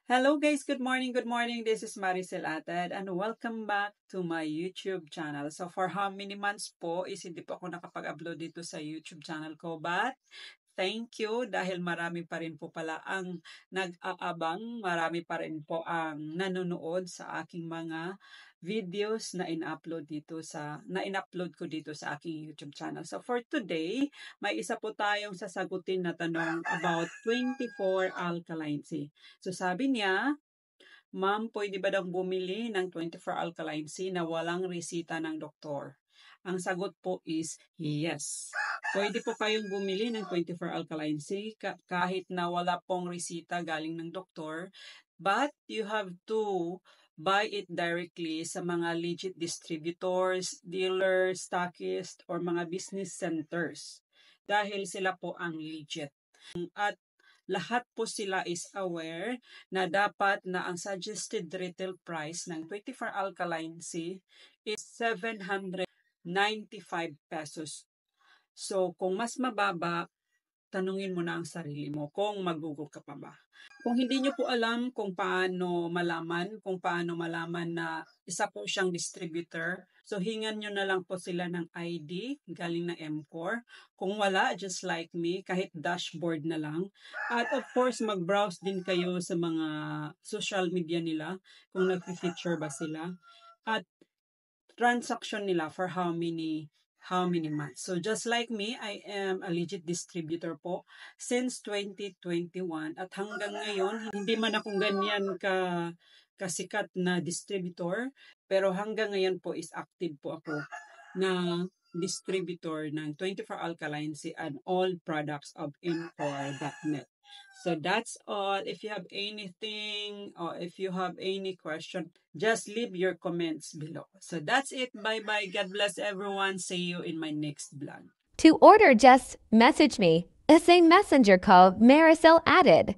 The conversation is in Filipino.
Hello guys, good morning, good morning. This is Maricel Atad and welcome back to my YouTube channel. So for how many months po is hindi po ako nakapag-upload dito sa YouTube channel ko, but thank you dahil marami pa rin po pala ang nag-aabang, marami pa rin po ang nanonood sa aking mga videos na in-upload ko dito sa aking YouTube channel. So for today, may isa po tayong sasagutin na tanong about 24 alkaline sea. So sabi niya, Ma'am, pwede ba daw bumili ng 24 alkaline sea na walang resita ng doktor? Ang sagot po is yes. Pwede po kayong bumili ng 24 alkaline sea kahit na wala pong resita galing ng doktor, but you have to buy it directly sa mga legit distributors, dealers, stockists, or mga business centers dahil sila po ang legit. At lahat po sila is aware na dapat na ang suggested retail price ng 24 alkaline sea is 795 pesos. So, kung mas mababa, tanungin mo na ang sarili mo kung mag-google ka pa ba. Kung hindi nyo po alam kung paano malaman na isa po siyang distributor, so hingan nyo na lang po sila ng ID galing ng MCOR. Kung wala, just like me, kahit dashboard na lang. At of course, mag-browse din kayo sa mga social media nila kung nag-feature ba sila. At transaction nila for how many months. So just like me, I am a legit distributor po since 2021 at hanggang ngayon hindi man ako ganyan kasikat na distributor, pero hanggang ngayon po is active po ako na distributor ng 24 alkaline sea and all products of Incor.net. So that's all. If you have anything or if you have any question, just leave your comments below. So that's it. Bye-bye. God bless everyone. See you in my next vlog. To order, just message me. It's a messenger called Maricel added.